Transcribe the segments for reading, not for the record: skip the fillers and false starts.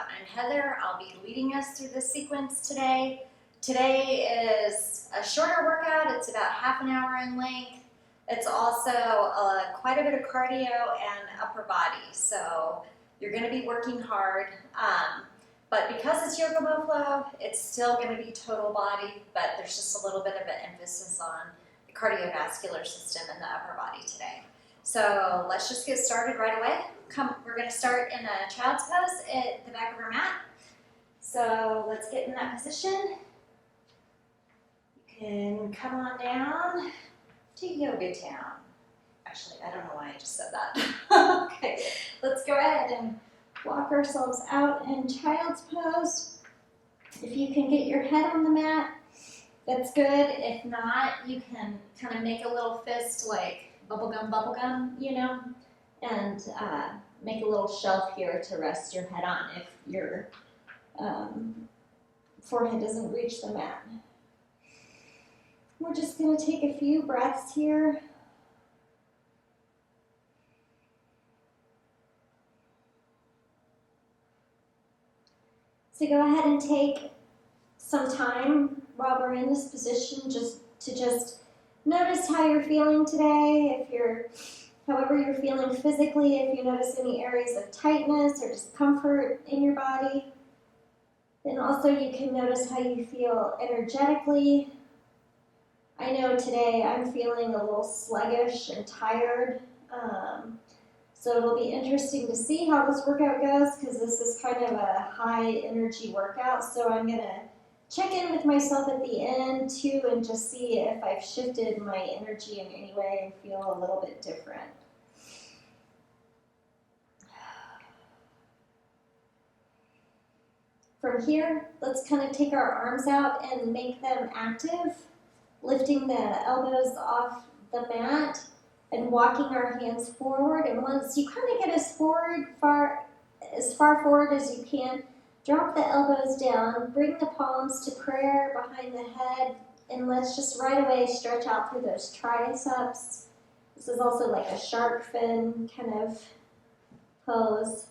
I'm Heather. I'll be leading us through this sequence today. Today is a shorter workout. It's about half an hour in length. It's also quite a bit of cardio and upper body, so you're going to be working hard. But because it's Yoga Mo-Flo, it's still going to be total body, but there's just a little bit of an emphasis on the cardiovascular system and the upper body today. So let's just get started right away. We're going to start in a child's pose at the back of our mat. So let's get in that position. You can come on down to Yoga Town. Actually, I don't know why I just said that. Okay, let's go ahead and walk ourselves out in child's pose. If you can get your head on the mat, that's good. If not, you can kind of make a little fist like bubblegum, you know, and make a little shelf here to rest your head on if your forehead doesn't reach the mat. We're just going to take a few breaths here. So go ahead and take some time while we're in this position just to notice how you're feeling today. However you're feeling physically, if you notice any areas of tightness or discomfort in your body. Then also you can notice how you feel energetically. I know today I'm feeling a little sluggish and tired. So it'll be interesting to see how this workout goes because this is kind of a high energy workout. So I'm going to check in with myself at the end too and just see if I've shifted my energy in any way and feel a little bit different. From here, let's kind of take our arms out and make them active, lifting the elbows off the mat and walking our hands forward. And once you kind of get as far forward as you can, drop the elbows down, bring the palms to prayer behind the head, and let's just right away stretch out through those triceps. This is also like a shark fin kind of pose.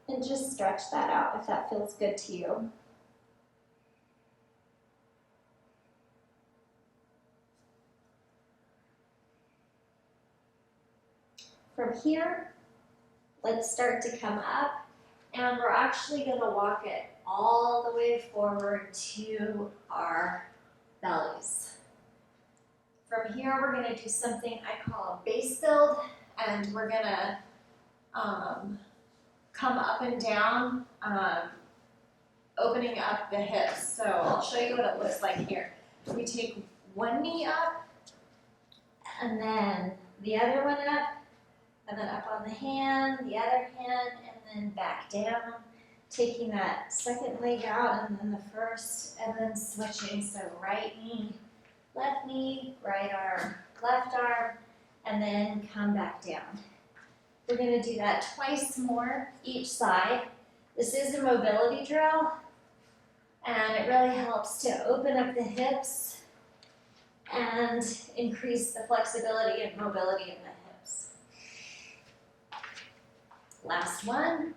And just stretch that out if that feels good to you. From here, let's start to come up, and we're actually going to walk it all the way forward to our bellies. From here, we're going to do something I call a base build, and we're going to come up and down, opening up the hips. So I'll show you what it looks like here. We take one knee up, and then the other one up, and then up on the hand, the other hand, and then back down, taking that second leg out, and then the first, and then switching. So right knee, right arm, left arm, and then come back down. We're going to do that twice more each side. This is a mobility drill, and it really helps to open up the hips and increase the flexibility and mobility in the hips. Last one.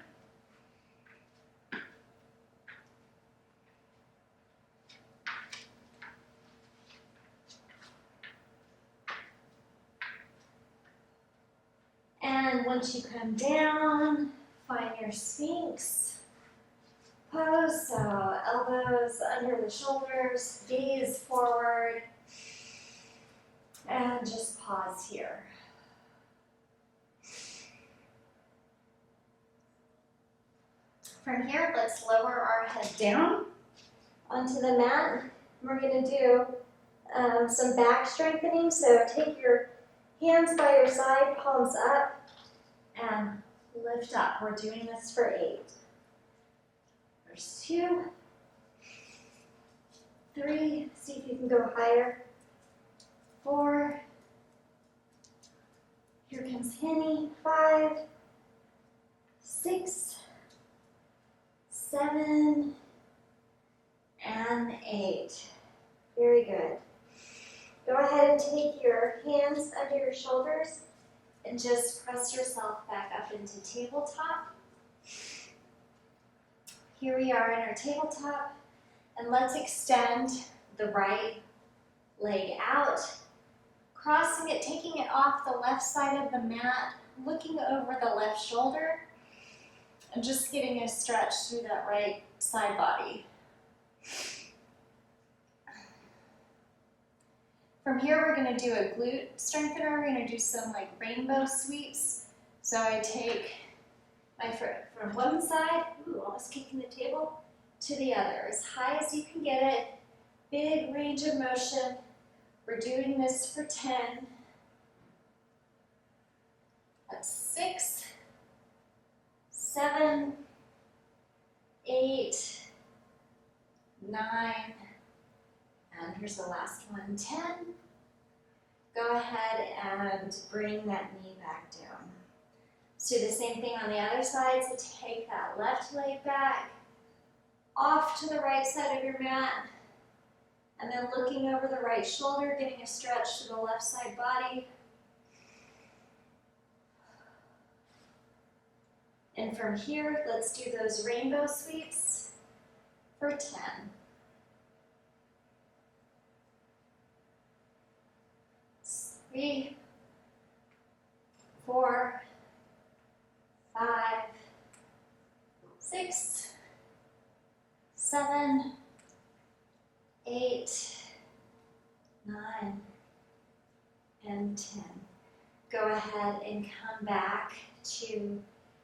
And once you come down, find your Sphinx pose. So elbows under the shoulders, gaze forward, and just pause here. From here, let's lower our head down onto the mat. We're going to do some back strengthening. So take your hands by your side, palms up, and lift up. We're doing this for 8. There's 2, 3, see if you can go higher, 4, here comes Henny, 5, 6, 7, and 8. Very good. Go ahead and take your hands under your shoulders and just press yourself back up into tabletop. Here we are in our tabletop, and let's extend the right leg out, crossing it, taking it off the left side of the mat, looking over the left shoulder, and just getting a stretch through that right side body. From here, we're going to do a glute strengthener. We're going to do some like rainbow sweeps. So I take my foot from one side, almost kicking the table, to the other, as high as you can get it. Big range of motion. We're doing this for 10. That's 6, 7, 8, 9, and here's the last one, 10. Go ahead and bring that knee back down. Let's do the same thing on the other side. So take that left leg back, off to the right side of your mat, and then looking over the right shoulder, getting a stretch to the left side body. And from here, let's do those rainbow sweeps for 10. 3, 4, 5, 6, 7, 8, 9, and 10. Go ahead and come back to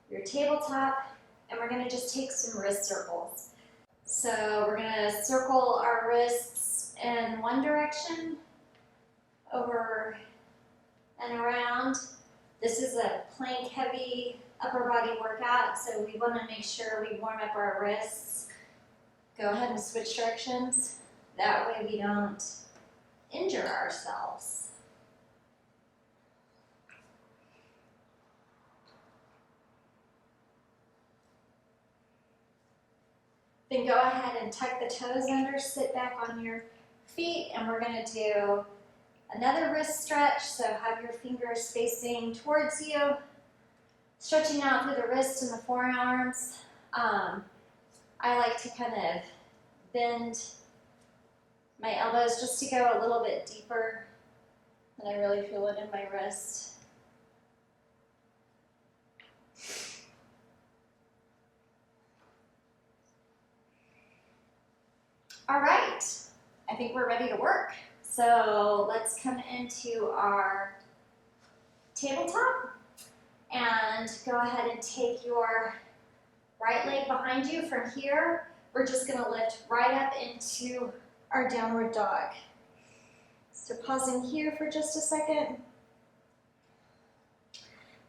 your tabletop, and we're going to just take some wrist circles. So we're going to circle our wrists in one direction, over and around. This is a plank heavy upper body workout, so we want to make sure we warm up our wrists. Go ahead and switch directions. That way we don't injure ourselves. Then go ahead and tuck the toes under, sit back on your feet, and we're going to do another wrist stretch. So have your fingers facing towards you, stretching out through the wrists and the forearms. I like to kind of bend my elbows just to go a little bit deeper than I really feel it in my wrist. All right, I think we're ready to work. So let's come into our tabletop and go ahead and take your right leg behind you. From here, we're just going to lift right up into our downward dog. So pausing here for just a second.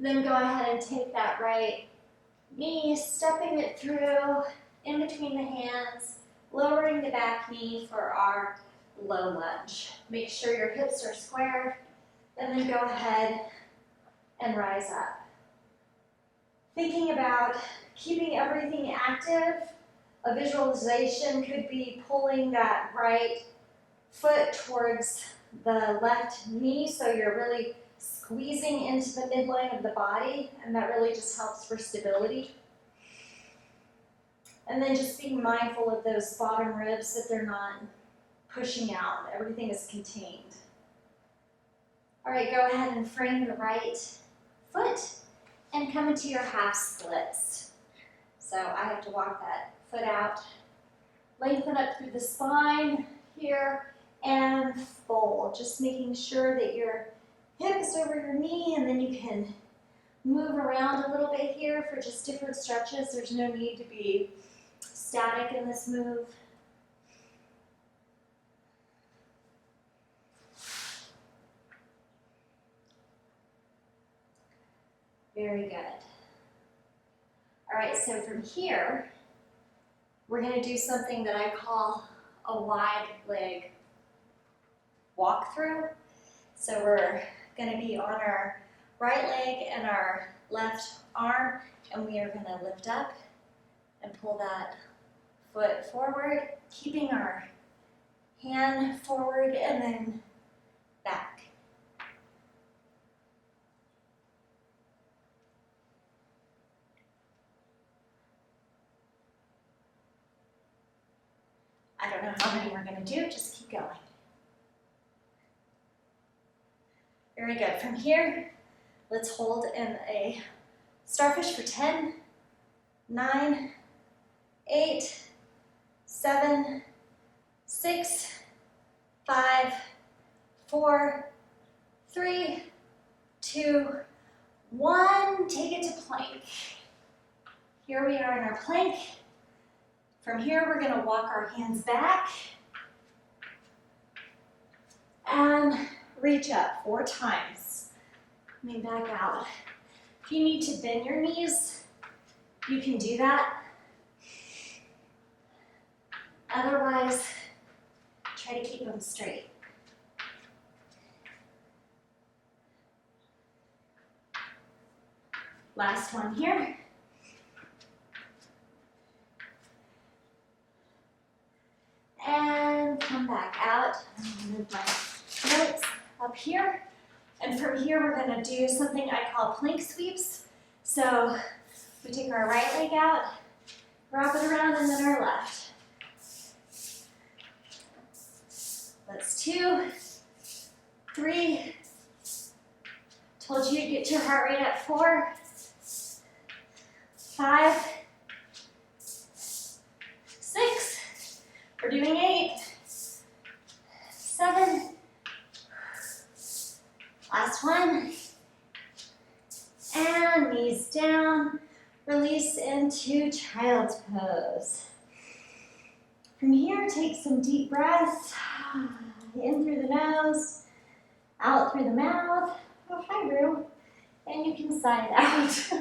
Then go ahead and take that right knee, stepping it through in between the hands, lowering the back knee for our low lunge. Make sure your hips are square, and then go ahead and rise up. Thinking about keeping everything active, a visualization could be pulling that right foot towards the left knee, so you're really squeezing into the midline of the body, and that really just helps for stability. And then just being mindful of those bottom ribs, that they're not pushing out, everything is contained. All right, go ahead and frame the right foot and come into your half splits. So I have to walk that foot out, lengthen up through the spine here, and fold. Just making sure that your hip is over your knee, and then you can move around a little bit here for just different stretches. There's no need to be static in this move. Very good. All right, so from here, we're going to do something that I call a wide leg walkthrough. So we're going to be on our right leg and our left arm, and we are going to lift up and pull that foot forward, keeping our hand forward and then back. I don't know how many we're going to do, just keep going. Very good. From here, let's hold in a starfish for 10, 9, 8, 7, 6, 5, 4, 3, 2, 1. Take it to plank. Here we are in our plank. From here, we're going to walk our hands back and reach up 4 times. Coming back out. If you need to bend your knees, you can do that. Otherwise, try to keep them straight. Last one here. And come back out. I'm going to move my notes up here. And from here, we're going to do something I call plank sweeps. So we take our right leg out, wrap it around, and then our left. That's 2, 3. Told you to get your heart rate at 4, 5, 6. We're doing 8, 7. Last one. And knees down. Release into child's pose. From here, take some deep breaths. In through the nose, out through the mouth. Oh, hi, Rue. And you can sigh it out.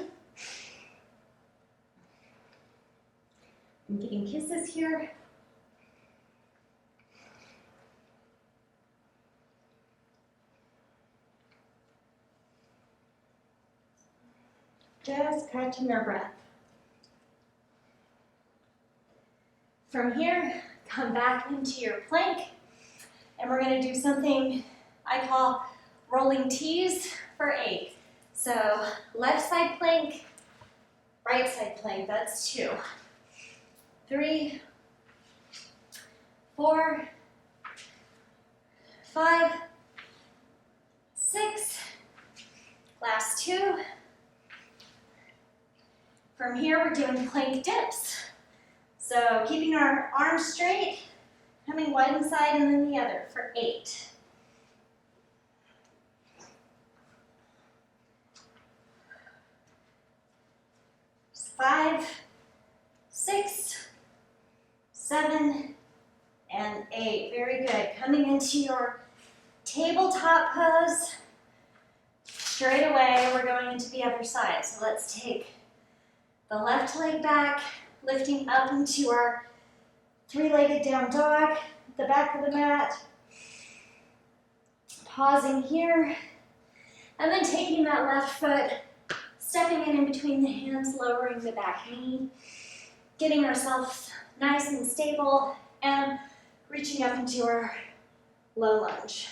I'm getting kisses here. Just catching our breath. From here, come back into your plank, and we're going to do something I call rolling T's for 8. So left side plank, right side plank, that's 2. 3, 4, 5, 6, last 2. From here, we're doing plank dips. So keeping our arms straight, coming one side and then the other for 8. 5, 6, 7, and 8. Very good. Coming into your tabletop pose. Straight away, we're going into the other side. So let's take the left leg back, lifting up into our 3-legged down dog, the back of the mat. Pausing here, and then taking that left foot, stepping in between the hands, lowering the back knee, getting ourselves nice and stable, and reaching up into our low lunge.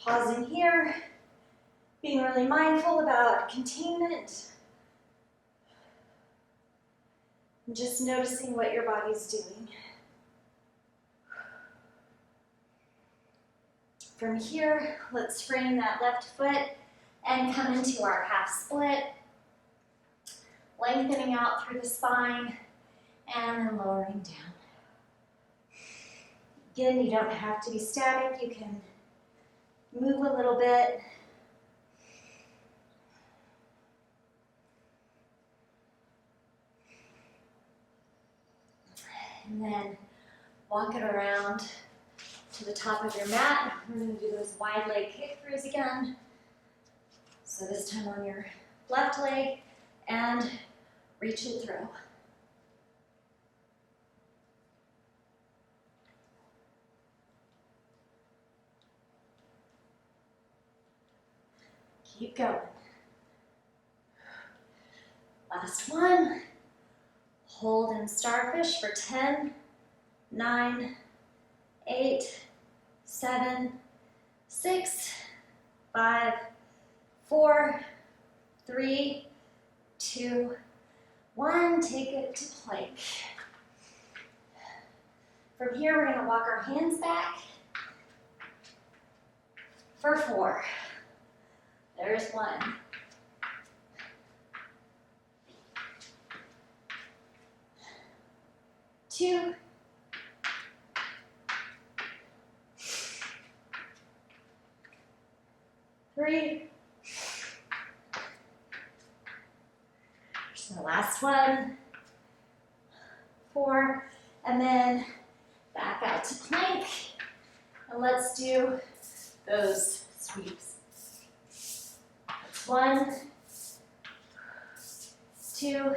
Pausing here, being really mindful about containment, and just noticing what your body's doing. From here, let's frame that left foot and come into our half split, lengthening out through the spine and then lowering down. Again, you don't have to be static. You can move a little bit. And then walk it around to the top of your mat. We're going to do those wide leg kick throughs again. So this time on your left leg and reach it through. Keep going. Last one. Hold in starfish for 10, 9, 8, 7, 6, 5, 4, 3, 2, 1. Take it to plank. From here, we're going to walk our hands back for 4. There's 1. 2. 3. Here's the last one. 4. And then back out to plank. And let's do those sweeps. That's 1, 2,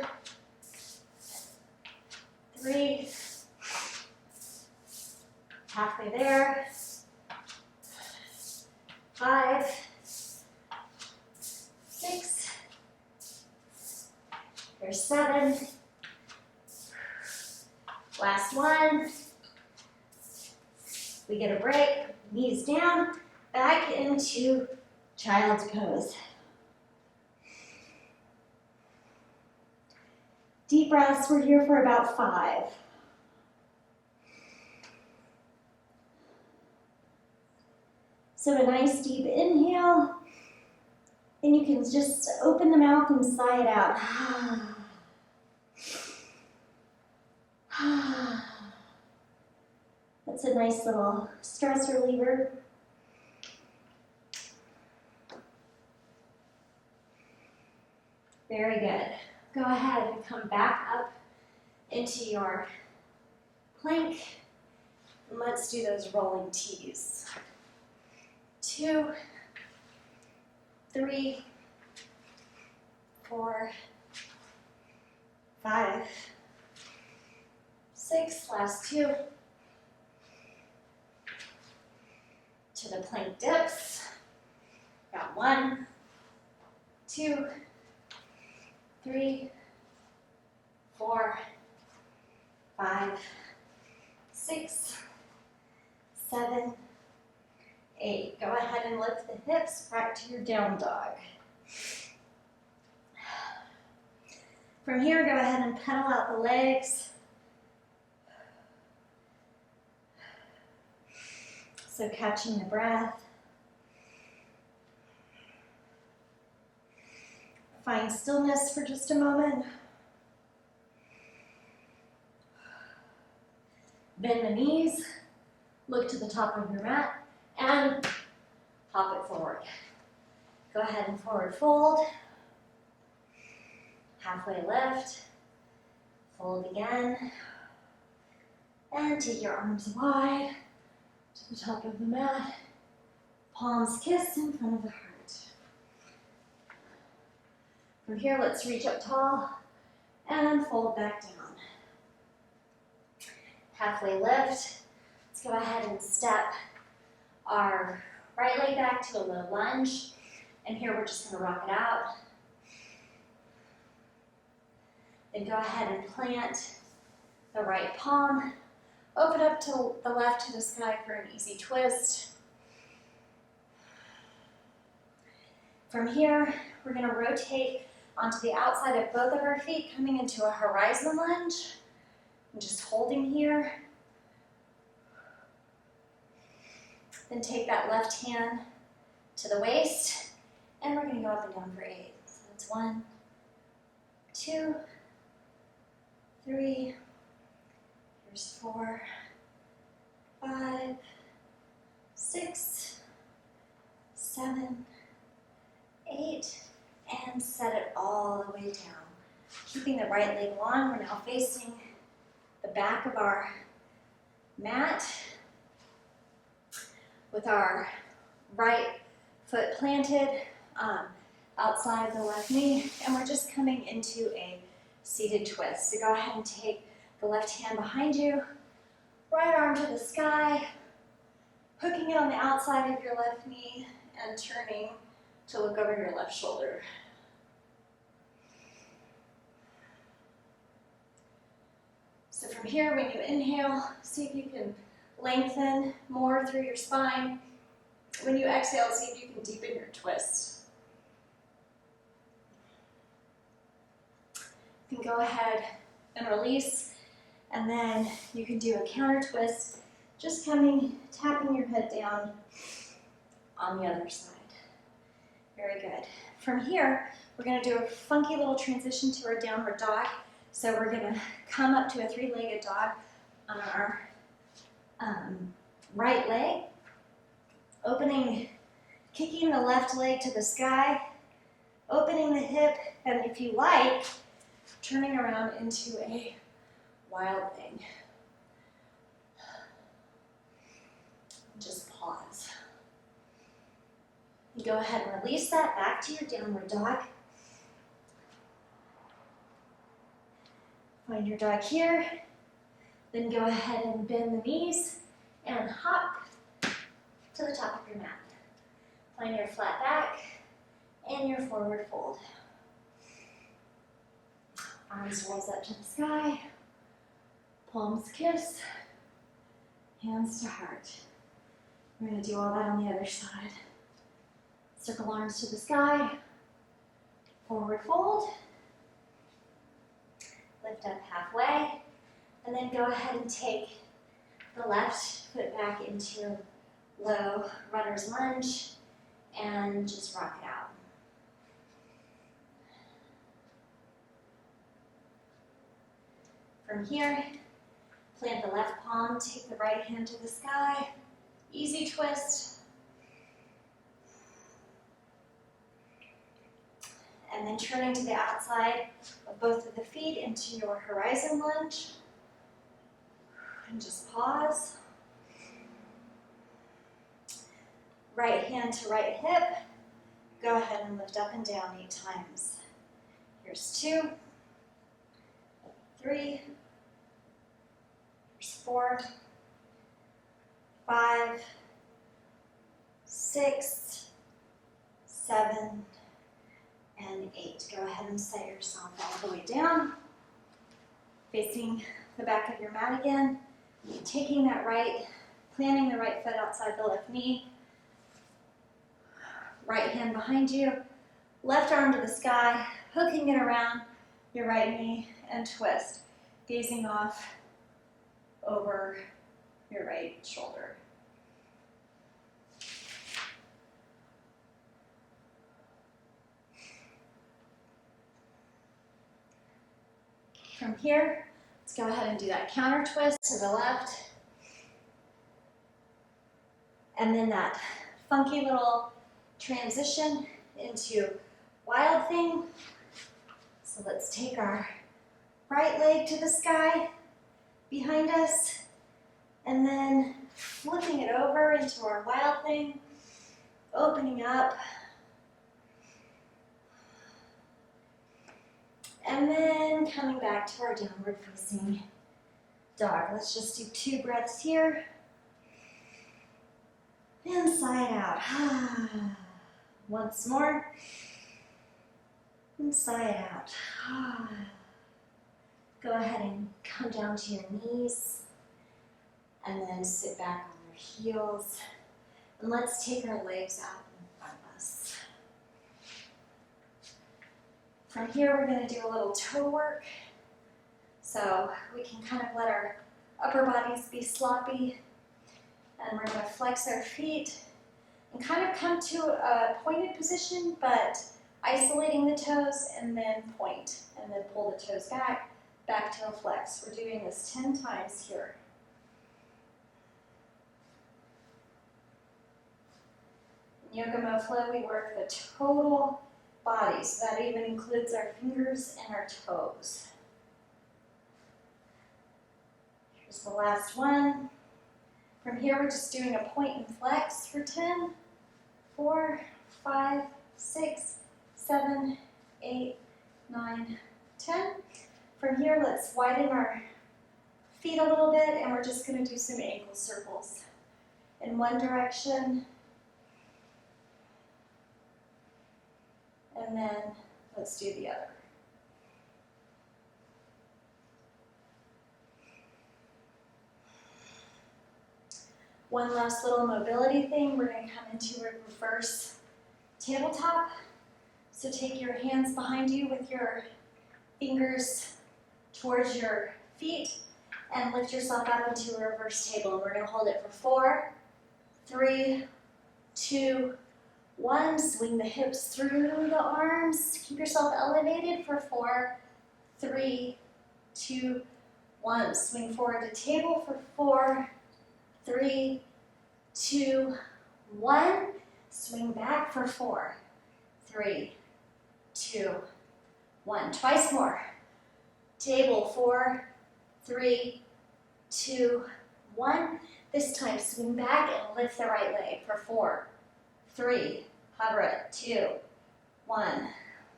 3, halfway there, 5, 6, here's 7, last one, we get a break, knees down, back into child's pose. Deep breaths, we're here for about 5. So a nice deep inhale, and you can just open the mouth and sigh it out. That's a nice little stress reliever. Very good. Go ahead and come back up into your plank. And let's do those rolling T's. 2, 3, 4, 5, 6, last 2. To the plank dips. Got 1, 2, 3, 4, 5, 6, 7, 8. Go ahead and lift the hips back to your down dog. From here, go ahead and pedal out the legs. So catching the breath. Find stillness for just a moment. Bend the knees, look to the top of your mat, and hop it forward. Go ahead and forward fold. Halfway lift. Fold again. And take your arms wide to the top of the mat. Palms kissed in front of the heart. From here, let's reach up tall and fold back down. Halfway lift. Let's go ahead and step our right leg back to a low lunge. And here we're just going to rock it out. Then go ahead and plant the right palm. Open up to the left to the sky for an easy twist. From here, we're going to rotate onto the outside of both of our feet, coming into a horizon lunge. And just holding here. Then take that left hand to the waist, and we're going to go up and down for 8. So that's 1, 2, 3, here's 4, 5, 6, 7, 8, and set it all the way down. Keeping the right leg long, we're now facing the back of our mat with our right foot planted outside the left knee, and we're just coming into a seated twist. So go ahead and take the left hand behind you, right arm to the sky, hooking it on the outside of your left knee and turning to look over your left shoulder. So from here, when you inhale, see if you can lengthen more through your spine. When you exhale, see if you can deepen your twist. You can go ahead and release And then you can do a counter twist, just tapping your head down on the other side. Very good. From here, we're going to do a funky little transition to our downward dog. So we're going to come up to a three-legged dog on our right leg, kicking the left leg to the sky, opening the hip, and if you like, turning around into a wild thing. Just pause. You go ahead and release that back to your downward dog. Find your dog here. Then go ahead and bend the knees and hop to the top of your mat. Find your flat back and your forward fold. Arms raise up to the sky. Palms kiss. Hands to heart. We're going to do all that on the other side. Circle arms to the sky. Forward fold. Lift up halfway. And then go ahead and take the left foot back into low runner's lunge and just rock it out. From here, plant the left palm, take the right hand to the sky. Easy twist. And then turning to the outside of both of the feet into your horizon lunge. And just pause. Right hand to right hip. Go ahead and lift up and down 8 times. Here's 2, 3, here's 4, 5, 6, 7, and 8. Go ahead and set yourself all the way down. Facing the back of your mat again. Taking that right, planting the right foot outside the left knee. Right hand behind you. Left arm to the sky, hooking it around your right knee and twist. Gazing off over your right shoulder. From here, let's go ahead and do that counter twist to the left. And then that funky little transition into wild thing. So let's take our right leg to the sky behind us and then flipping it over into our wild thing, opening up. And then coming back to our downward facing dog. Let's just do 2 breaths here. Inside out. Once more. Inside out. Go ahead and come down to your knees. And then sit back on your heels. And let's take our legs out in front of us. From here, we're going to do a little toe work. So we can kind of let our upper bodies be sloppy. And we're going to flex our feet and kind of come to a pointed position, but isolating the toes and then point. And then pull the toes back to a flex. We're doing this 10 times here. In Yoga Mo-Flo, we work the total body, so that even includes our fingers and our toes. Here's the last one. From here, we're just doing a point and flex for 10, 4, 5, 6, 7, 8, 9, 10. From here, let's widen our feet a little bit, and we're just going to do some ankle circles. In one direction, and then let's do the other. One last little mobility thing. We're going to come into a reverse tabletop. So take your hands behind you with your fingers towards your feet, and lift yourself up into a reverse table. And we're going to hold it for 4, 3, 2, 1. Swing the hips through the arms. Keep yourself elevated for 4, 3, 2, 1. Swing forward to table for 4, 3, 2, 1. Swing back for 4, 3, 2, 1. Twice more. Table 4, 3, 2, 1. This time swing back and lift the right leg for 4, 3, hover it, 2, 1.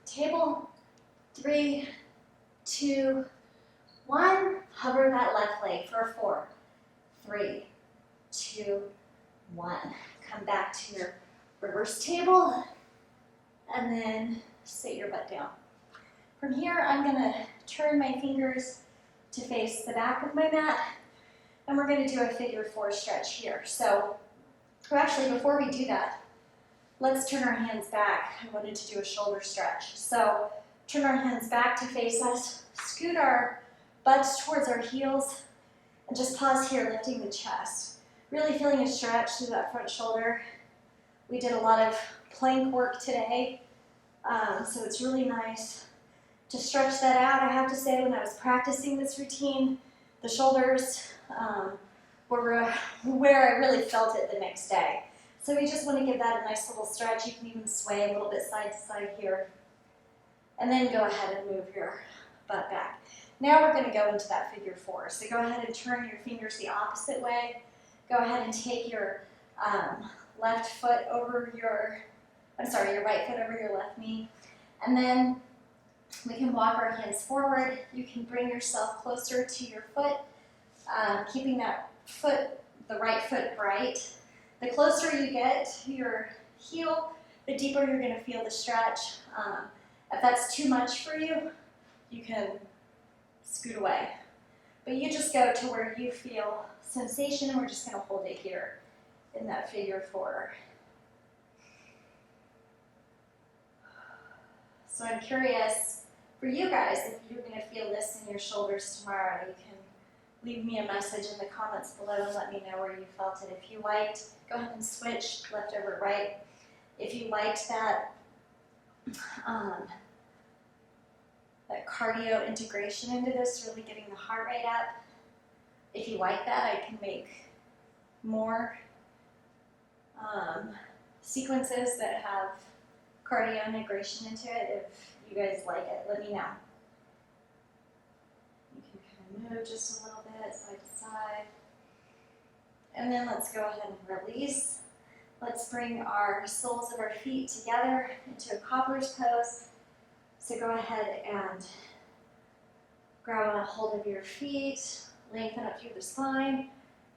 Table 3, 2, 1. Hover that left leg for 4, 3, 2, 1. Come back to your reverse table and then sit your butt down. From here, I'm going to turn my fingers to face the back of my mat, and we're going to do a figure 4 stretch here. So, actually, before we do that, let's turn our hands back. I wanted to do a shoulder stretch. So, turn our hands back to face us, scoot our butts towards our heels, and just pause here, lifting the chest. Really feeling a stretch through that front shoulder. We did a lot of plank work today, so it's really nice to stretch that out. I have to say, when I was practicing this routine, the shoulders were where I really felt it the next day. So we just want to give that a nice little stretch. You can even sway a little bit side to side here. And then go ahead and move your butt back. Now we're going to go into that figure 4. So go ahead and turn your fingers the opposite way. Go ahead and take your left foot over your right foot over your left knee. And then we can walk our hands forward. You can bring yourself closer to your foot, keeping that foot, the right foot bright. The closer you get to your heel, the deeper you're going to feel the stretch. If that's too much for you, you can scoot away. But you just go to where you feel sensation, and we're just going to hold it here in that figure 4. So I'm curious for you guys, if you're going to feel this in your shoulders tomorrow, you can leave me a message in the comments below and let me know where you felt it. If you liked, go ahead and switch left over right. If you liked that that cardio integration into this, really getting the heart rate up. If you like that, I can make more sequences that have cardio integration into it. If you guys like it, let me know. You can kind of move just a little bit side to side. And then let's go ahead and release. Let's bring our soles of our feet together into a cobbler's pose. So go ahead and grab a hold of your feet, lengthen up through the spine,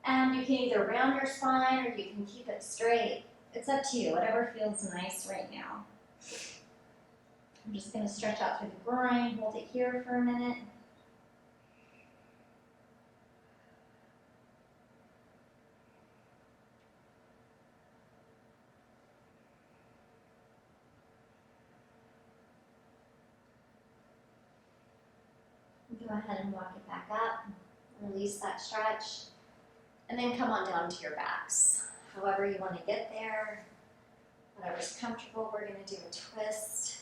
and you can either round your spine or you can keep it straight. It's up to you, whatever feels nice right now. I'm just going to stretch out through the groin, hold it here for a minute. Go ahead and walk it back up, release that stretch, and then come on down to your backs. However you want to get there, whatever's comfortable, we're going to do a twist.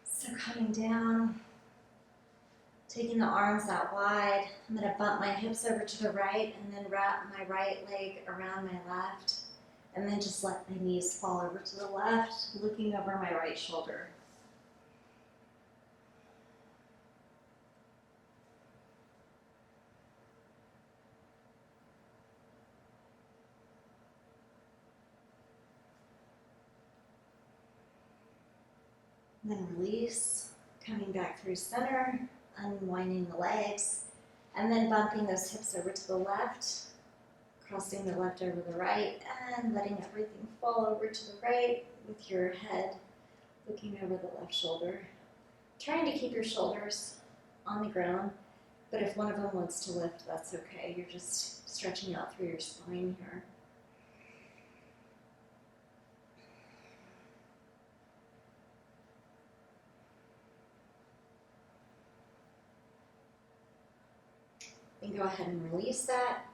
So coming down, taking the arms out wide, I'm going to bump my hips over to the right and then wrap my right leg around my left, and then just let my knees fall over to the left, looking over my right shoulder. Then release, coming back through center, unwinding the legs, and then bumping those hips over to the left, crossing the left over the right, and letting everything fall over to the right with your head looking over the left shoulder. Trying to keep your shoulders on the ground, but if one of them wants to lift, that's okay. You're just stretching out through your spine here. Then go ahead and release that.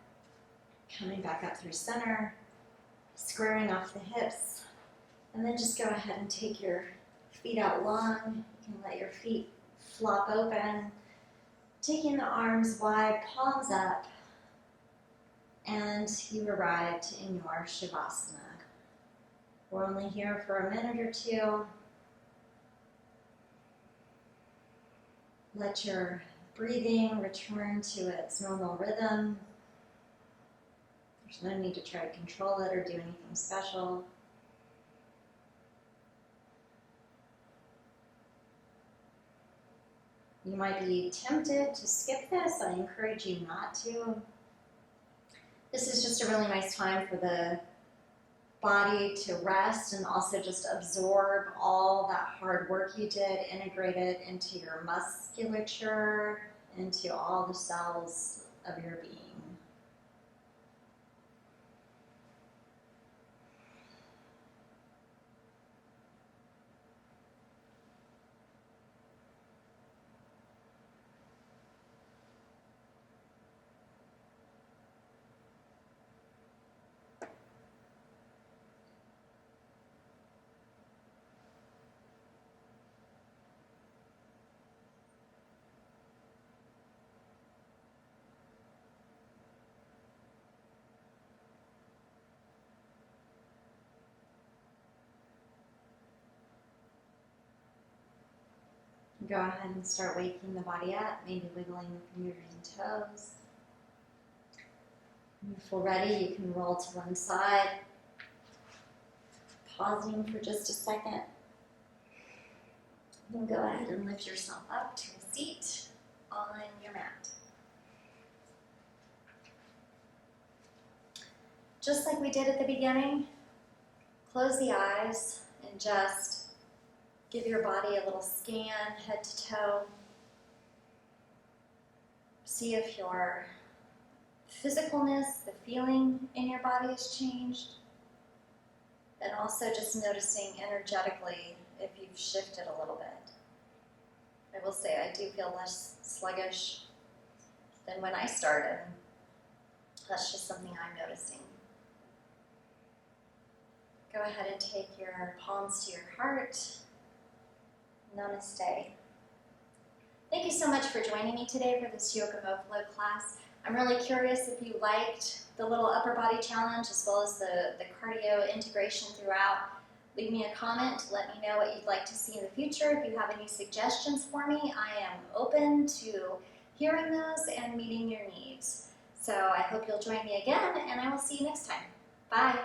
Coming back up through center, squaring off the hips. And then just go ahead and take your feet out long. You can let your feet flop open. Taking the arms wide, palms up. And you arrived in your Shavasana. We're only here for a minute or two. Let your breathing return to its normal rhythm. There's no need to try to control it or do anything special. You might be tempted to skip this. I encourage you not to. This is just a really nice time for the body to rest and also just absorb all that hard work you did, integrate it into your musculature, into all the cells of your being. Go ahead and start waking the body up, maybe wiggling the fingers and toes. When you feel ready, you can roll to one side, pausing for just a second. Then go ahead and lift yourself up to a seat on your mat. Just like we did at the beginning, close the eyes and just give your body a little scan, head to toe. See if your physicalness, the feeling in your body has changed. And also just noticing energetically if you've shifted a little bit. I will say I do feel less sluggish than when I started. That's just something I'm noticing. Go ahead and take your palms to your heart. Namaste. Thank you so much for joining me today for this Yoga Mo-Flo class. I'm really curious if you liked the little upper body challenge as well as the cardio integration throughout. Leave me a comment to let me know what you'd like to see in the future. If you have any suggestions for me, I am open to hearing those and meeting your needs. So I hope you'll join me again, and I will see you next time. Bye.